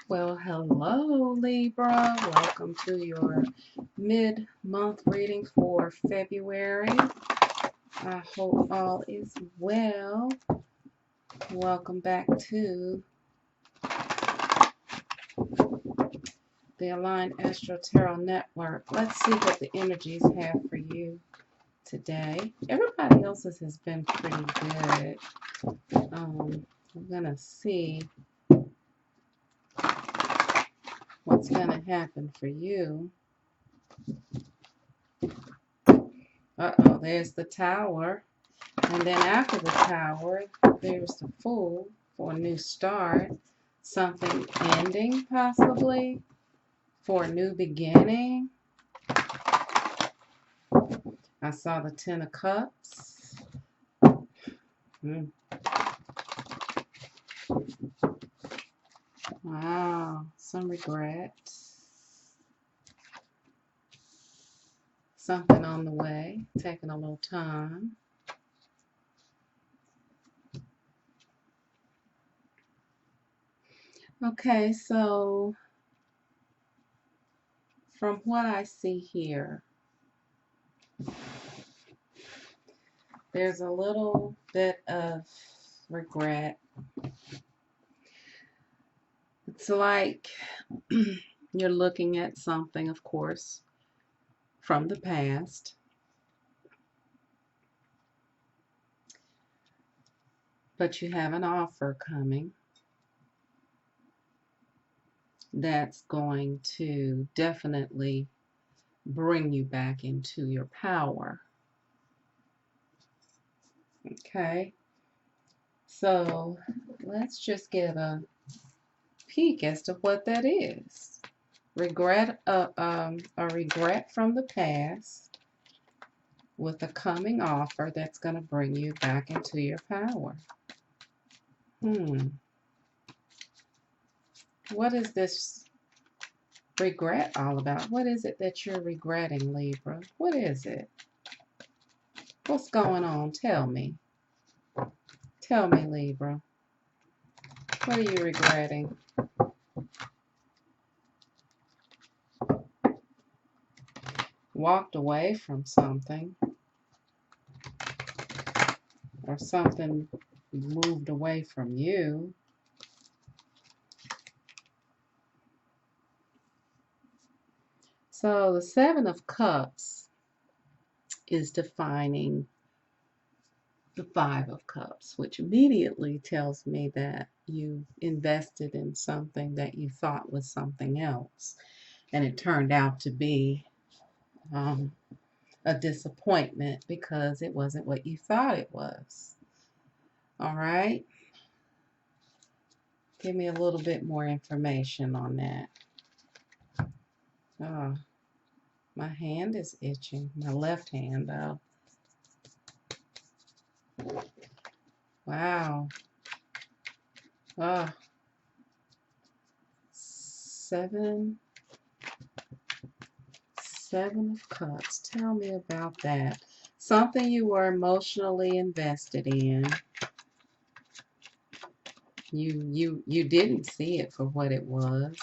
Well, hello, Libra. Welcome to your mid-month reading for February. I hope all is well. Welcome back to the Aligned Astro Tarot Network. Let's see what the energies have for you today. Everybody else's has been pretty good. I'm going to see what's going to happen for you. Uh-oh, there's the Tower. And then after the Tower, there's the Fool for a new start. Something ending, possibly, for a new beginning. I saw the Ten of Cups. Wow, some regret. Something on the way, taking a little time. Okay, so from what I see here, there's a little bit of regret. It's like you're looking at something, of course, from the past, but you have an offer coming that's going to definitely bring you back into your power. Okay, so let's just get a peek as to what that is. Regret, a regret from the past with a coming offer that's going to bring you back into your power. What is this regret all about? What is it that you're regretting, Libra? What is it? What's going on? Tell me. Tell me, Libra. What are you regretting? Walked away from something, or something moved away from you. So the Seven of Cups is defining the Five of Cups, which immediately tells me that you invested in something that you thought was something else, and it turned out to be a disappointment because it wasn't what you thought it was. All right? Give me a little bit more information on that. Oh, my hand is itching. My left hand, though. Wow. Oh. Seven of Cups. Tell me about that. Something you were emotionally invested in. You didn't see it for what it was.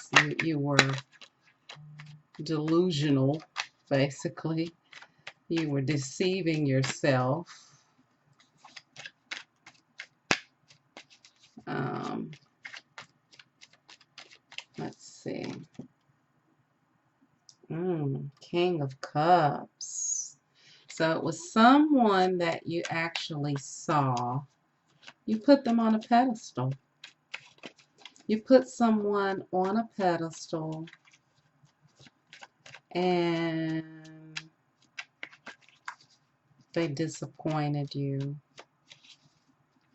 You were delusional, basically. You were deceiving yourself. Let's see. King of Cups. So it was someone that you actually saw. You put them on a pedestal. You put someone on a pedestal and they disappointed you.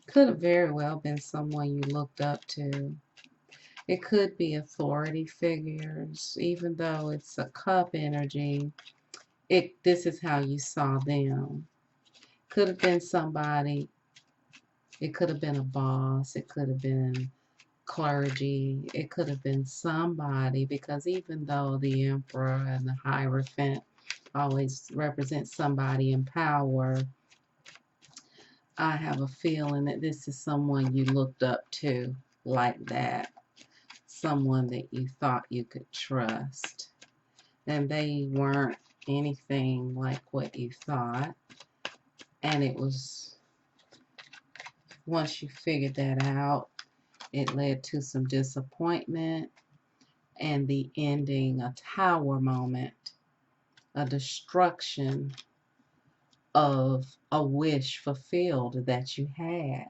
Could have very well been someone you looked up to. It could be authority figures, even though it's a cup energy. This is how you saw them. Could have been somebody. It could have been a boss. It could have been clergy. It could have been somebody, because even though the Emperor and the Hierophant always represent somebody in power, I have a feeling that this is someone you looked up to like that. someone that you thought you could trust, and they weren't anything like what you thought. And it was, once you figured that out, it led to some disappointment and the ending, a tower moment, a destruction of a wish fulfilled that you had.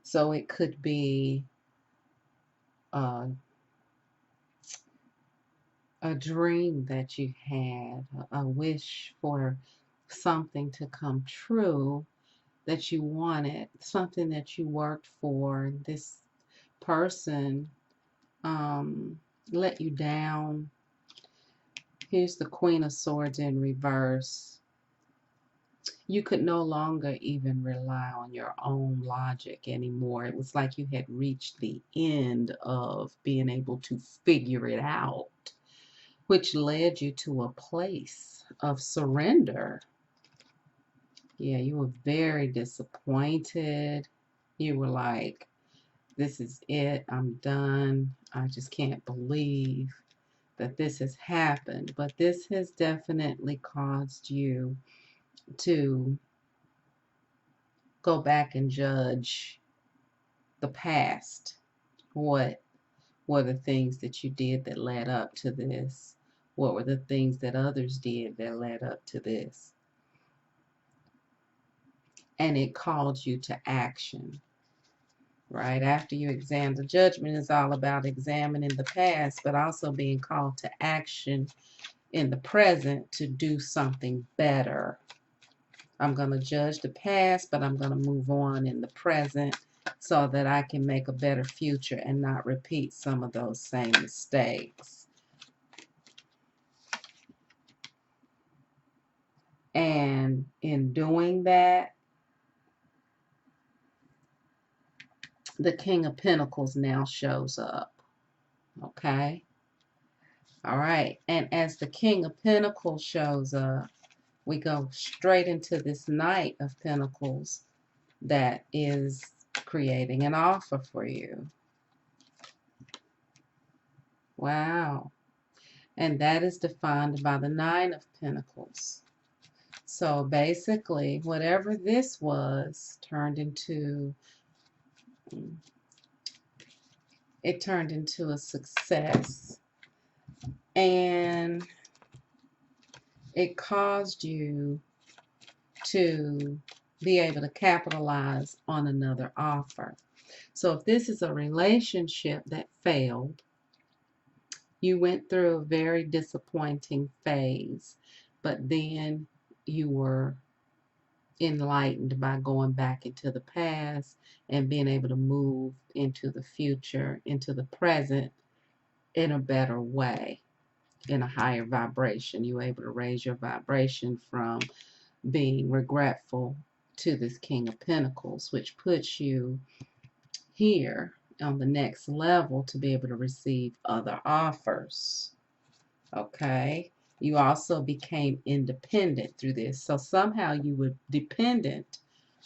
So it could be uh, a dream that you had, a wish for something to come true that you wanted, something that you worked for. This person let you down. Here's the Queen of Swords in reverse. You could no longer even rely on your own logic anymore. It was like you had reached the end of being able to figure it out, which led you to a place of surrender. Yeah, you were very disappointed. You were like, this is it. I'm done. I just can't believe that this has happened. But this has definitely caused you to go back and judge the past. What were the things that you did that led up to this? What were the things that others did that led up to this? And it called you to action. Right after you examine, the judgment is all about examining the past, but also being called to action in the present to do something better. I'm going to judge the past, but I'm going to move on in the present so that I can make a better future and not repeat some of those same mistakes. And in doing that, the King of Pentacles now shows up. Okay? All right. And as the King of Pentacles shows up, we go straight into this Knight of Pentacles that is creating an offer for you. Wow. And that is defined by the Nine of Pentacles. So basically, whatever this was turned into a success. And it caused you to be able to capitalize on another offer. So if this is a relationship that failed, you went through a very disappointing phase, but then you were enlightened by going back into the past and being able to move into the future, into the present in a better way, in a higher vibration. You were able to raise your vibration from being regretful to this King of Pentacles, which puts you here on the next level to be able to receive other offers. Okay? You also became independent through this. So somehow you were dependent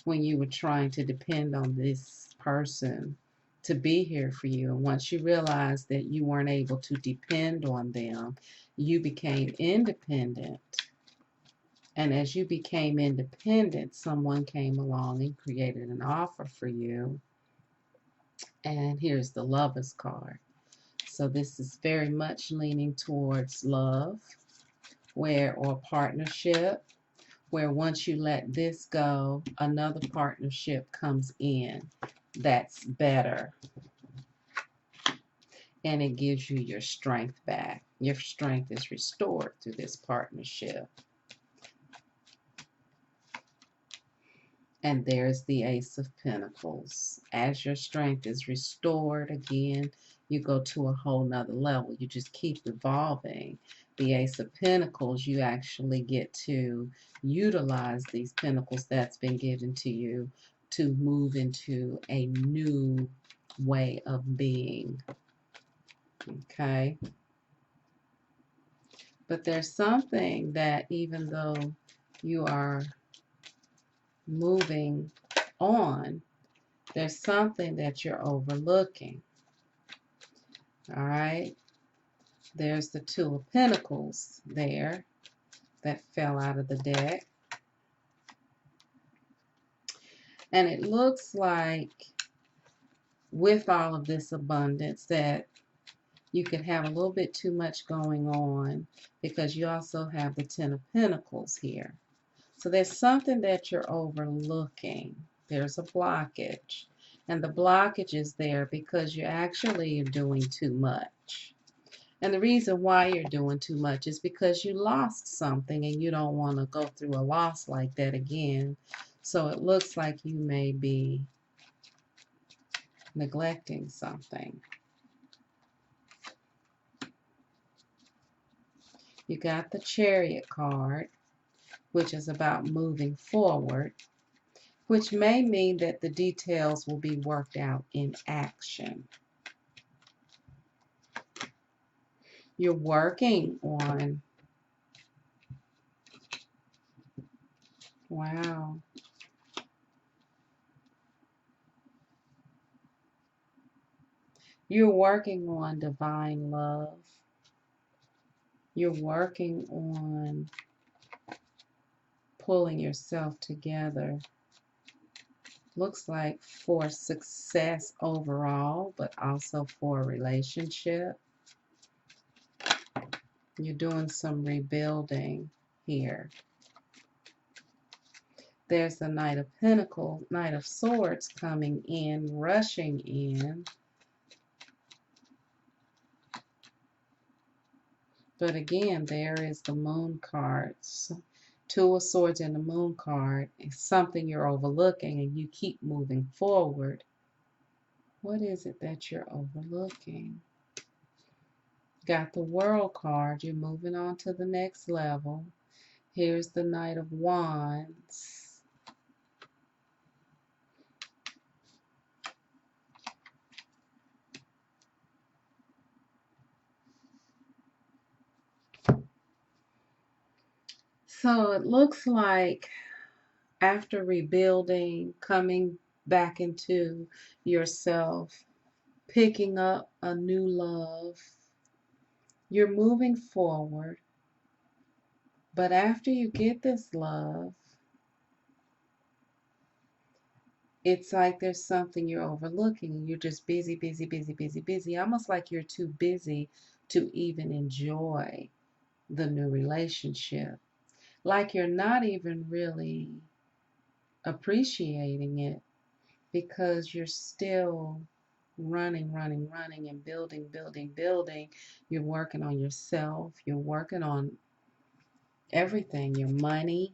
when you were trying to depend on this person to be here for you. And once you realized that you weren't able to depend on them, you became independent. And as you became independent, someone came along and created an offer for you. And here's the Lover's card. So this is very much leaning towards love, or partnership, where once you let this go, another partnership comes in that's better. And it gives you your strength back. Your strength is restored through this partnership. And there's the Ace of Pentacles. As your strength is restored again, you go to a whole nother level. You just keep evolving. The Ace of Pentacles, you actually get to utilize these pentacles that's been given to you to move into a new way of being. Okay? But there's something that even though you are moving on, There's something that you're overlooking. All right. There's the Two of Pentacles there that fell out of the deck. And it looks like with all of this abundance that you could have a little bit too much going on because you also have the Ten of Pentacles here. So there's something that you're overlooking. There's a blockage. And the blockage is there because you actually are doing too much. And the reason why you're doing too much is because you lost something and you don't want to go through a loss like that again. So it looks like you may be neglecting something. You got the Chariot card, which is about moving forward, which may mean that the details will be worked out in action. You're working on, wow. You're working on divine love. You're working on pulling yourself together. Looks like for success overall, but also for a relationship. You're doing some rebuilding here. There's the Knight of Pentacles, Knight of Swords coming in, rushing in. But again, there is the Moon cards. Two of Swords and the Moon card is something you're overlooking and you keep moving forward. What is it that you're overlooking? Got the World card. You're moving on to the next level. Here's the Knight of Wands. So it looks like after rebuilding, coming back into yourself, picking up a new love, you're moving forward. But after you get this love, it's like there's something you're overlooking and you're just busy, busy, busy, busy, busy. Almost like you're too busy to even enjoy the new relationship. Like you're not even really appreciating it because you're still running, running, running and building, building, building. You're working on yourself. You're working on everything, your money.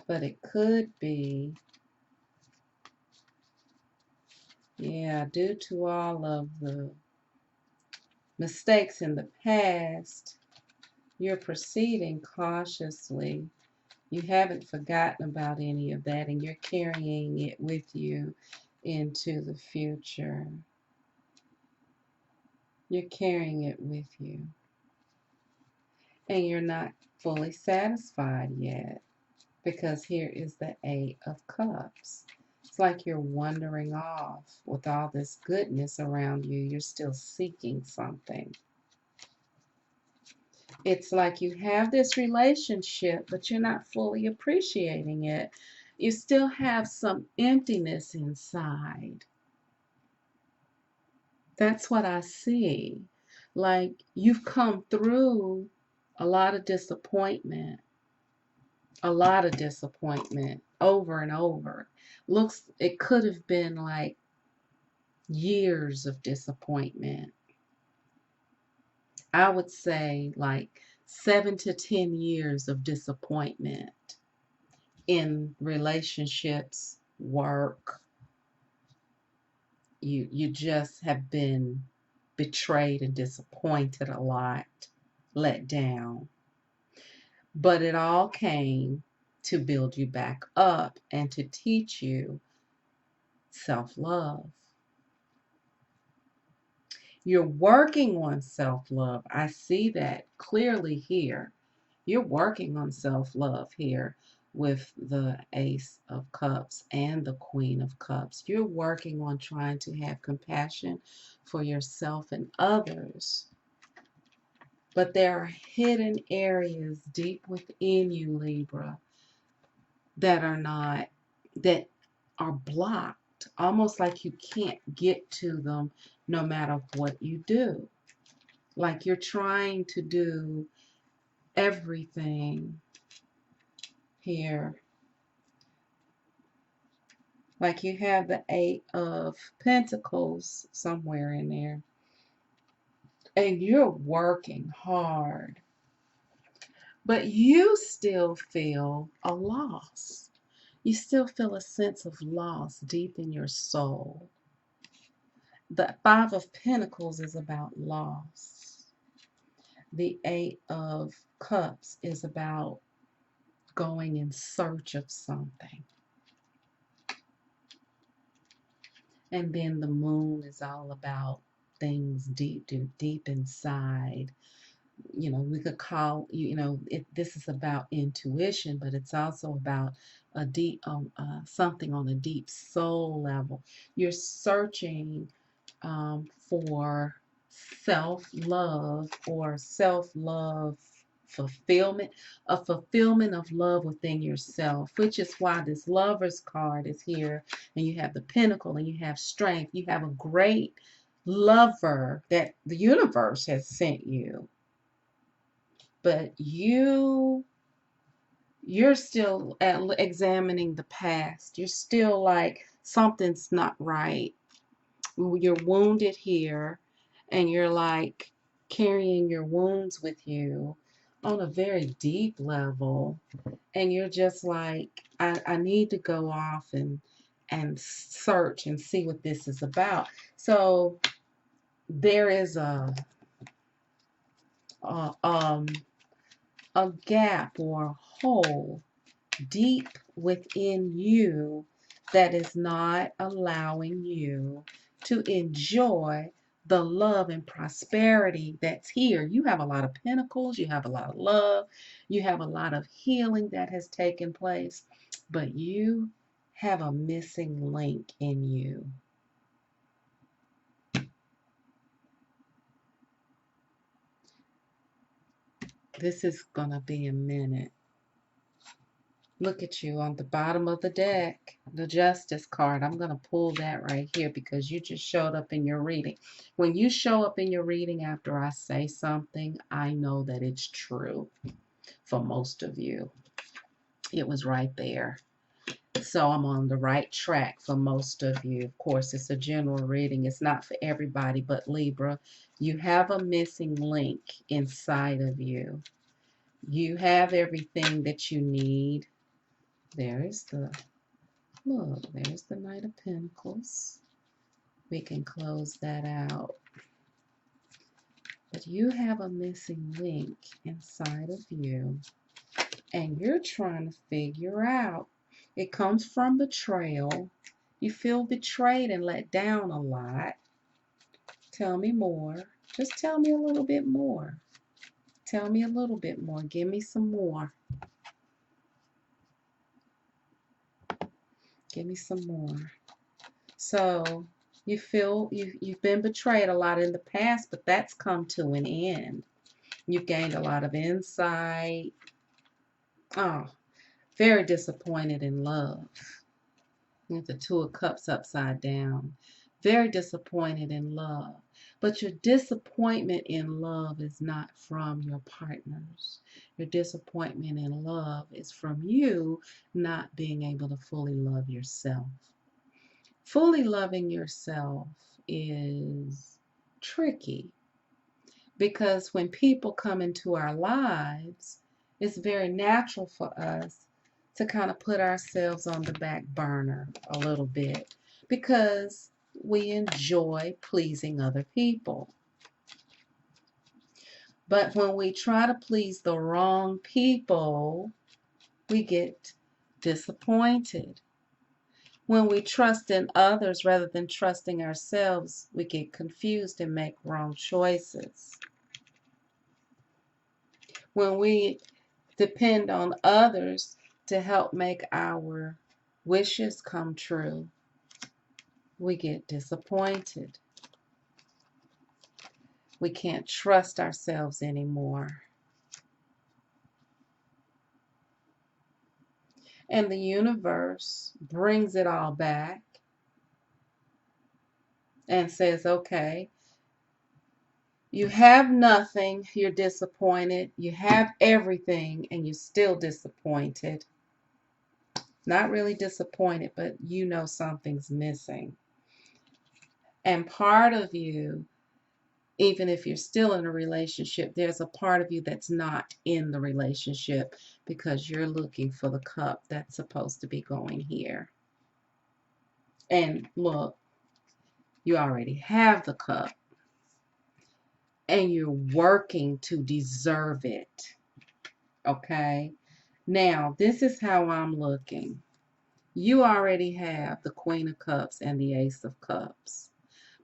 But it could be, yeah, due to all of the mistakes in the past, you're proceeding cautiously. You haven't forgotten about any of that and you're carrying it with you into the future. You're carrying it with you. And you're not fully satisfied yet because here is the Eight of Cups. It's like you're wandering off with all this goodness around you. You're still seeking something. It's like you have this relationship, but you're not fully appreciating it. You still have some emptiness inside. That's what I see. Like you've come through a lot of disappointment over and over. Looks, it could have been like years of disappointment. I would say like 7 to 10 years of disappointment in relationships, work. You just have been betrayed and disappointed a lot, let down. But it all came to build you back up and to teach you self-love. You're working on self-love. I see that clearly here. You're working on self-love here. with the Ace of Cups and the Queen of Cups. You're working on trying to have compassion for yourself and others. But there are hidden areas deep within you, Libra, that are blocked, almost like you can't get to them no matter what you do. Like you're trying to do everything here. Like you have the Eight of Pentacles somewhere in there. And you're working hard. But you still feel a loss. You still feel a sense of loss deep in your soul. The Five of Pentacles is about loss. The Eight of Cups is about going in search of something. And then the Moon is all about things deep inside. You know, we could call, this is about intuition, but it's also about a deep, something on a deep soul level. You're searching for self-love or self-love fulfillment, a fulfillment of love within yourself, which is why this Lover's card is here, and you have the Pentacle, and you have Strength. You have a great lover that the universe has sent you, but you're still examining the past. You're still like, something's not right. You're wounded here, and you're like carrying your wounds with you on a very deep level, and you're just like, I need to go off and search and see what this is about. So there is a a, a gap or a hole deep within you that is not allowing you to enjoy the love and prosperity that's here. You have a lot of pentacles, you have a lot of love, you have a lot of healing that has taken place, but you have a missing link in you. This is gonna be a minute. Look at you on the bottom of the deck, the Justice card. I'm going to pull that right here because you just showed up in your reading. When you show up in your reading after I say something, I know that it's true for most of you. It was right there. So I'm on the right track for most of you. Of course, it's a general reading. It's not for everybody, but Libra, you have a missing link inside of you. You have everything that you need. There's the Look, there's the Knight of Pentacles. We can close that out. But you have a missing link inside of you, and you're trying to figure out. It comes from betrayal. You feel betrayed and let down a lot. Tell me more. Just tell me a little bit more. Tell me a little bit more. Give me some more. Give me some more. So you feel you've been betrayed a lot in the past, but that's come to an end. You've gained a lot of insight. Oh, very disappointed in love. With the Two of Cups upside down. Very disappointed in love. But your disappointment in love is not from your partners. Your disappointment in love is from you not being able to fully love yourself. Fully loving yourself is tricky because when people come into our lives, it's very natural for us to kind of put ourselves on the back burner a little bit because we enjoy pleasing other people. But when we try to please the wrong people, we get disappointed. When we trust in others rather than trusting ourselves, we get confused and make wrong choices. When we depend on others to help make our wishes come true, we get disappointed. We can't trust ourselves anymore. And the universe brings it all back and says, okay, you have nothing, you're disappointed. You have everything, and you're still disappointed. Not really disappointed, but you know something's missing. And part of you, even if you're still in a relationship, there's a part of you that's not in the relationship because you're looking for the cup that's supposed to be going here. And look, you already have the cup and you're working to deserve it. Okay? Now, this is how I'm looking. You already have the Queen of Cups and the Ace of Cups.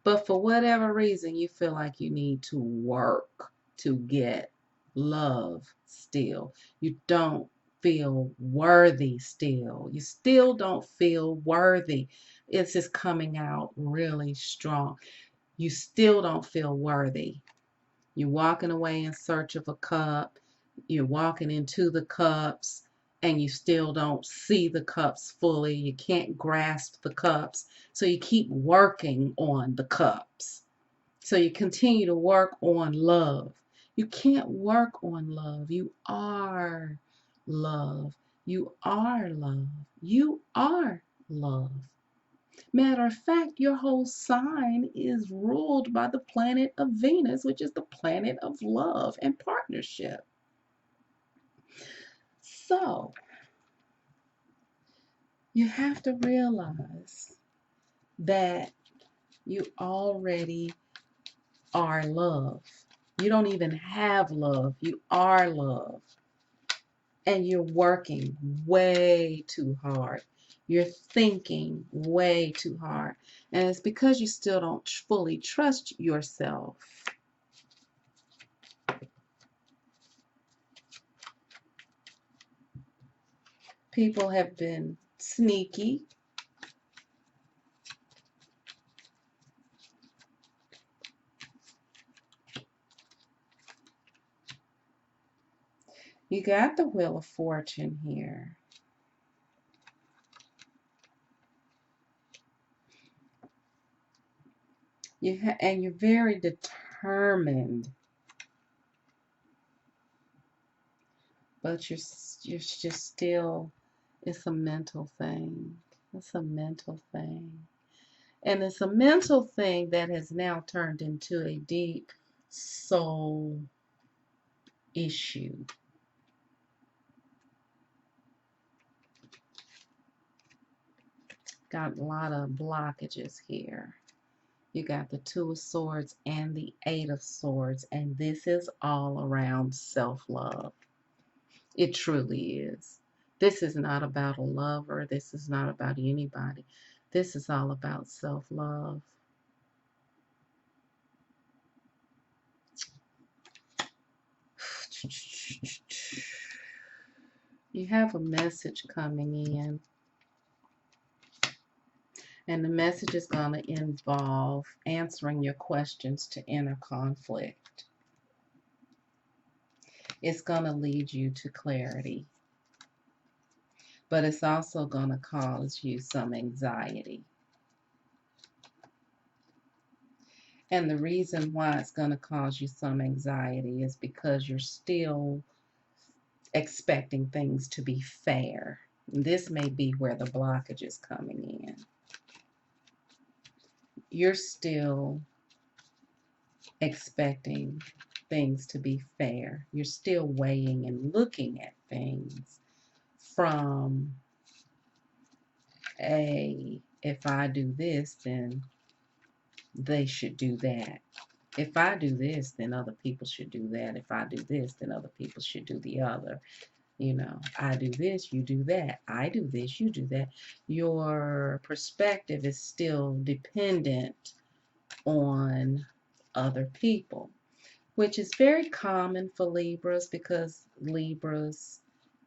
But for whatever reason, you feel like you need to work to get love still. You don't feel worthy still. You still don't feel worthy. It's just coming out really strong. You still don't feel worthy. You're walking away in search of a cup. You're walking into the cups and you still don't see the cups fully. You can't grasp the cups. So you keep working on the cups. So you continue to work on love. You can't work on love. You are love. You are love. You are love. Matter of fact, your whole sign is ruled by the planet of Venus, which is the planet of love and partnership. So, you have to realize that you already are love. You don't even have love. You are love. And you're working way too hard. You're thinking way too hard. And it's because you still don't fully trust yourself. People have been sneaky. You got the Wheel of Fortune here. And you're very determined. But you're just still, it's a mental thing. It's a mental thing. And it's a mental thing that has now turned into a deep soul issue. Got a lot of blockages here. You got the Two of Swords and the Eight of Swords, and this is all around self-love. It truly is. This is not about a lover. This is not about anybody. This is all about self-love. You have a message coming in. And the message is going to involve answering your questions to inner conflict. It's going to lead you to clarity. But it's also going to cause you some anxiety. And the reason why it's going to cause you some anxiety is because you're still expecting things to be fair. This may be where the blockage is coming in. You're still expecting things to be fair. You're still weighing and looking at things from if I do this, then they should do that. If I do this, then other people should do that. If I do this, then other people should do the other. You know, I do this, you do that. I do this, you do that. Your perspective is still dependent on other people, which is very common for Libras because Libras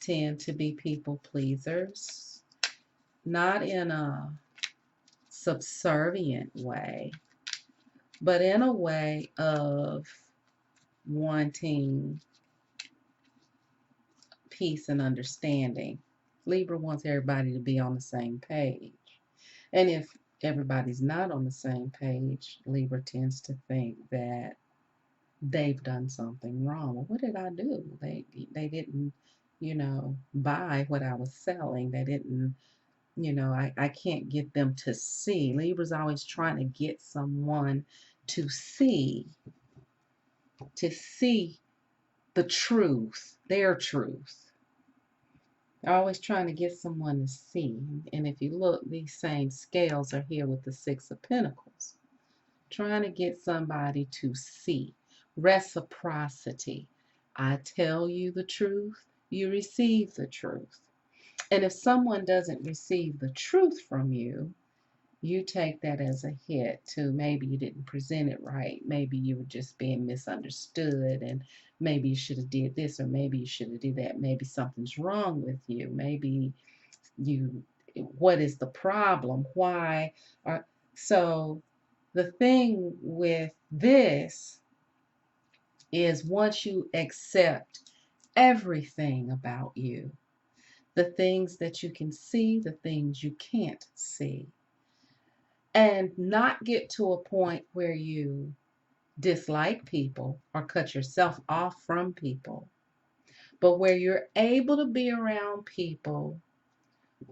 tend to be people pleasers, not in a subservient way, but in a way of wanting peace and understanding. Libra wants everybody to be on the same page. And if everybody's not on the same page, Libra tends to think that they've done something wrong. Well, what did I do? They didn't, buy what I was selling. They didn't, I can't get them to see. Libra's always trying to get someone to see, the truth, their truth. They're always trying to get someone to see. And if you look, these same scales are here with the Six of Pentacles. Trying to get somebody to see. Reciprocity. I tell you the truth, you receive the truth. And if someone doesn't receive the truth from you, you take that as a hit to maybe you didn't present it right. Maybe you were just being misunderstood, and maybe you should have did this, or maybe you should have did that. Maybe something's wrong with you. Maybe what is the problem? Why are, so the thing with this is once you accept everything about you, the things that you can see, the things you can't see, and not get to a point where you dislike people or cut yourself off from people, but where you're able to be around people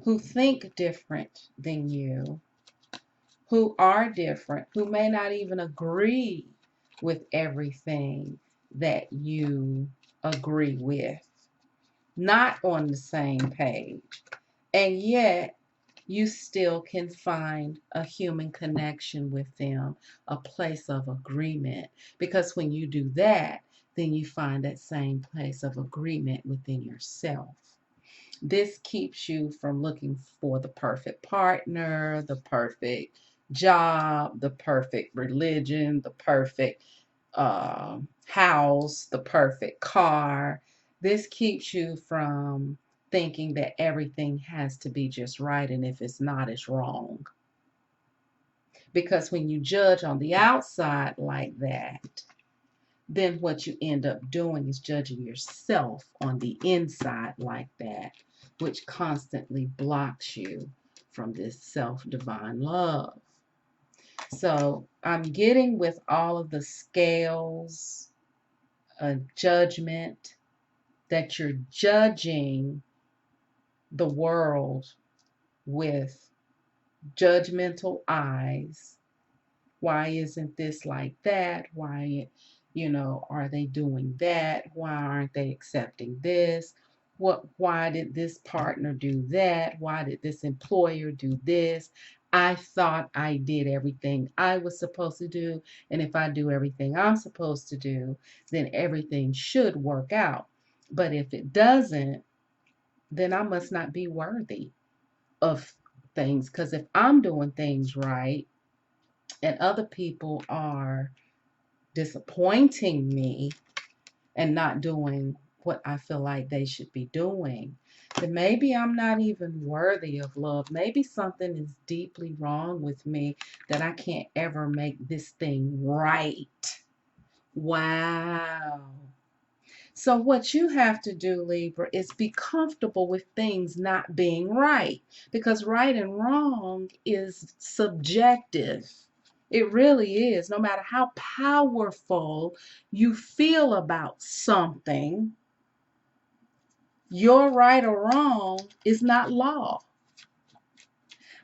who think different than you, who are different, who may not even agree with everything that you agree with, not on the same page, and yet you still can find a human connection with them, a place of agreement. Because when you do that, then you find that same place of agreement within yourself. This keeps you from looking for the perfect partner, the perfect job, the perfect religion, the perfect house, the perfect car. This keeps you from thinking that everything has to be just right, and if it's not, it's wrong. Because when you judge on the outside like that, then what you end up doing is judging yourself on the inside like that, which constantly blocks you from this self-divine love. So I'm getting with all of the scales, judgment, that you're judging the world with judgmental eyes. Why isn't this like that? Why, are they doing that? Why aren't they accepting this? Why did this partner do that? Why did this employer do this? I thought I did everything I was supposed to do, and if I do everything I'm supposed to do, then everything should work out. But if it doesn't, then I must not be worthy of things. Because if I'm doing things right and other people are disappointing me and not doing what I feel like they should be doing, then maybe I'm not even worthy of love. Maybe something is deeply wrong with me that I can't ever make this thing right. Wow. So what you have to do, Libra, is be comfortable with things not being right, because right and wrong is subjective. It really is. No matter how powerful you feel about something, your right or wrong is not law.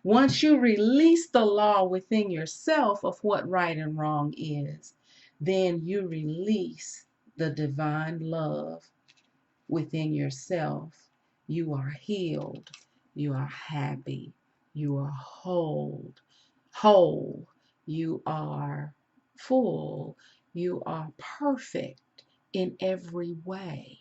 Once you release the law within yourself of what right and wrong is, then you release the divine love within yourself. You are healed. You are happy. You are whole. You are full. You are perfect in every way,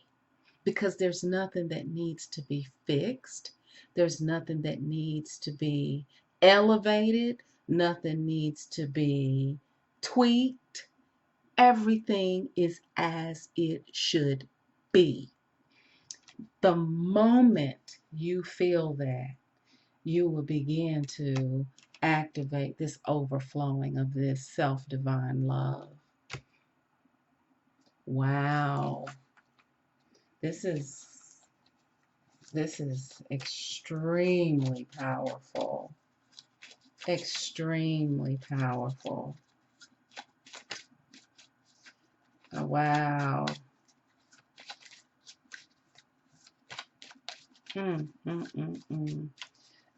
because there's nothing that needs to be fixed. There's nothing that needs to be elevated. Nothing needs to be tweaked. Everything is as it should be. The moment you feel that, you will begin to activate this overflowing of this self-divine love. Wow. This is extremely powerful. Extremely powerful. Oh, wow. Mm, mm, mm, mm.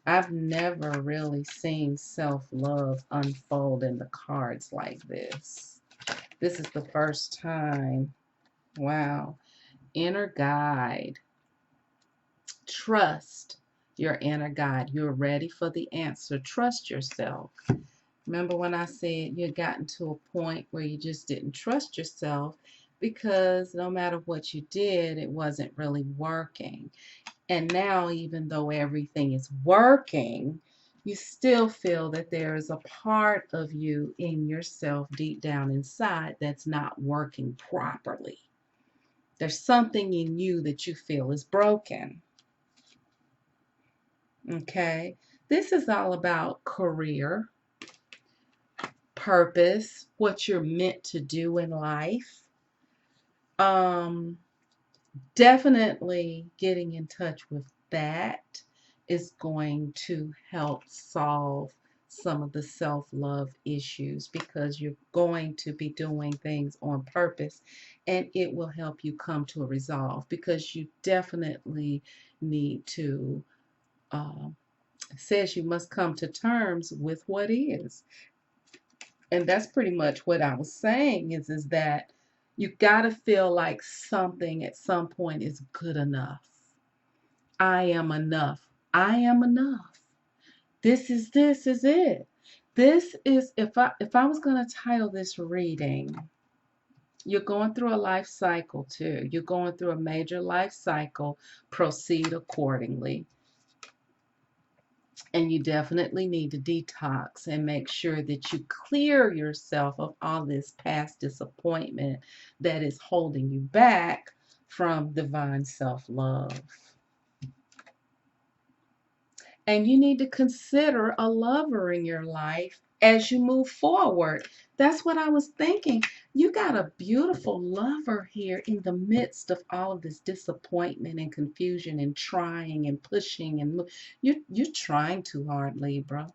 I've never really seen self-love unfold in the cards like this. This is the first time. Wow. Inner guide. Trust your inner guide. You're ready for the answer. Trust yourself. Remember when I said you had gotten to a point where you just didn't trust yourself because no matter what you did, it wasn't really working. And now, even though everything is working, you still feel that there is a part of you in yourself deep down inside that's not working properly. There's something in you that you feel is broken. Okay? This is all about career, purpose, what you're meant to do in life. Definitely getting in touch with that is going to help solve some of the self-love issues because you're going to be doing things on purpose and it will help you come to a resolve because you definitely need to says you must come to terms with what is. And that's pretty much what I was saying is that you got to feel like something at some point is good enough. I am enough. I am enough. This is it. This is if I was going to title this reading, you're going through a life cycle too. You're going through a major life cycle. Proceed accordingly. And you definitely need to detox and make sure that you clear yourself of all this past disappointment that is holding you back from divine self-love. And you need to consider a lover in your life as you move forward. That's what I was thinking. You got a beautiful lover here in the midst of all of this disappointment and confusion and trying and pushing and you're trying too hard, Libra.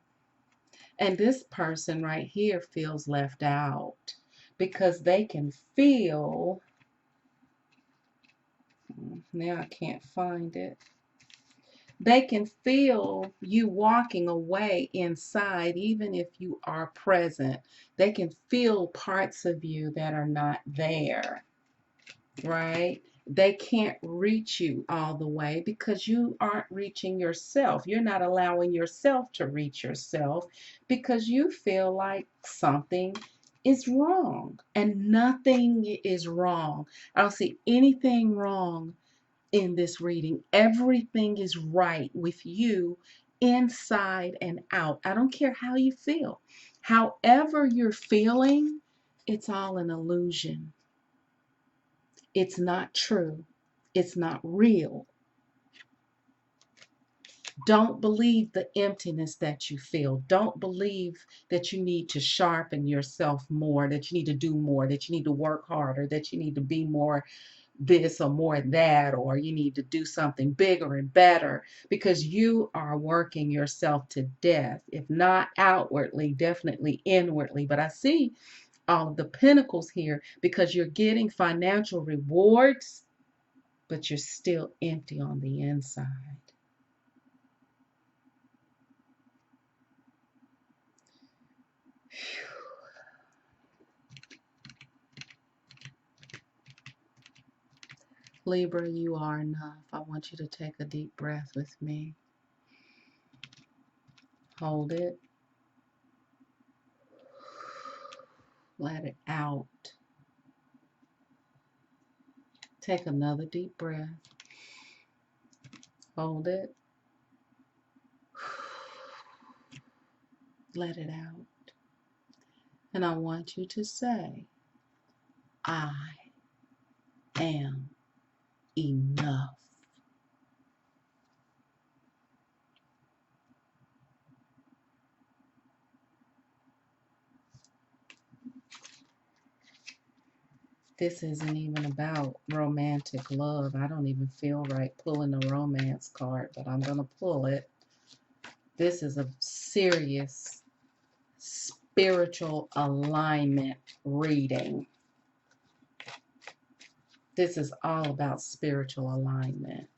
And this person right here feels left out because they can feel, now I can't find it. They can feel you walking away inside, even if you are present. They can feel parts of you that are not there, right? They can't reach you all the way because you aren't reaching yourself. You're not allowing yourself to reach yourself because you feel like something is wrong. And nothing is wrong. I don't see anything wrong in this reading. Everything is right with you inside and out. I don't care how you feel. However you're feeling, it's all an illusion. It's not true. It's not real. Don't believe the emptiness that you feel. Don't believe that you need to sharpen yourself more, that you need to do more, that you need to work harder, that you need to be more this or more that, or you need to do something bigger and better because you are working yourself to death. If not outwardly, definitely inwardly. But I see all of the pinnacles here because you're getting financial rewards, but you're still empty on the inside. Libra, you are enough. I want you to take a deep breath with me. Hold it. Let it out. Take another deep breath. Hold it. Let it out. And I want you to say, I am enough. This isn't even about romantic love. I don't even feel right pulling a romance card, but I'm going to pull it. This is a serious spiritual alignment reading. This is all about spiritual alignment.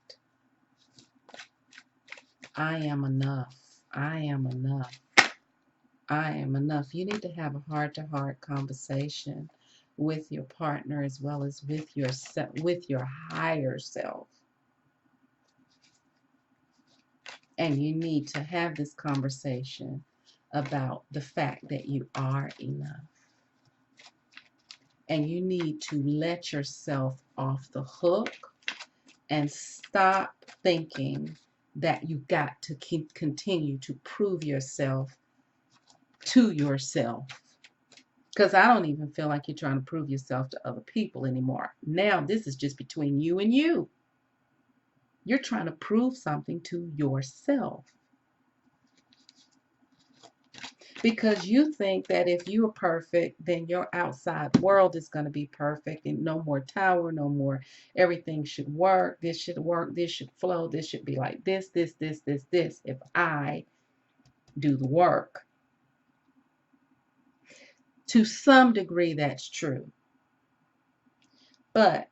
I am enough. I am enough. I am enough. You need to have a heart-to-heart conversation with your partner as well as with your higher self. And you need to have this conversation about the fact that you are enough. And you need to let yourself off the hook and stop thinking that you got to continue to prove yourself to yourself. Because I don't even feel like you're trying to prove yourself to other people anymore. Now this is just between you and you. You're trying to prove something to yourself. Because you think that if you're perfect, then your outside world is going to be perfect, and no more tower, no more everything should work, this should work, this should flow, this should be like this, if I do the work. To some degree, that's true. But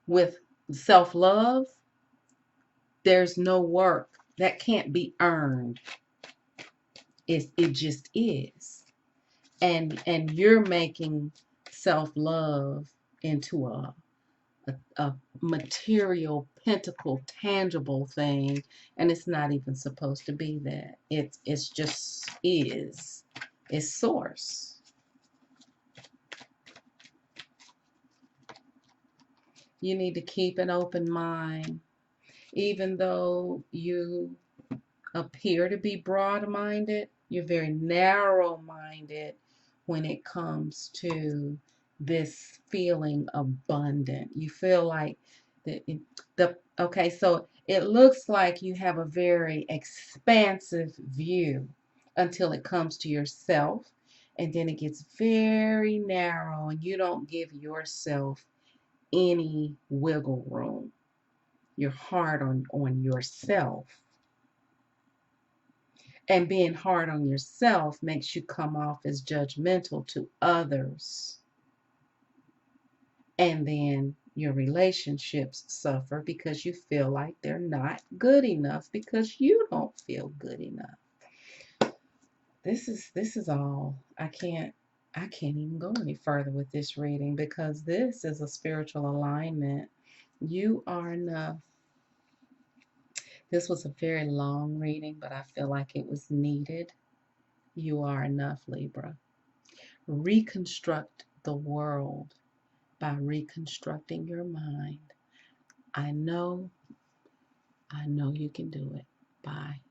with self-love, there's no work. That can't be earned. It just is. And you're making self-love into a material, pentacle, tangible thing, and it's not even supposed to be that. It's just is. It's source. You need to keep an open mind, even though you appear to be broad-minded, you're very narrow-minded when it comes to this feeling abundant. You feel like okay, so it looks like you have a very expansive view until it comes to yourself, and then it gets very narrow and you don't give yourself any wiggle room. You're hard on yourself. And being hard on yourself makes you come off as judgmental to others. And then your relationships suffer because you feel like they're not good enough because you don't feel good enough. This is all. I can't even go any further with this reading because this is a spiritual alignment. You are enough. This was a very long reading, but I feel like it was needed. You are enough, Libra. Reconstruct the world by reconstructing your mind. I know you can do it. Bye.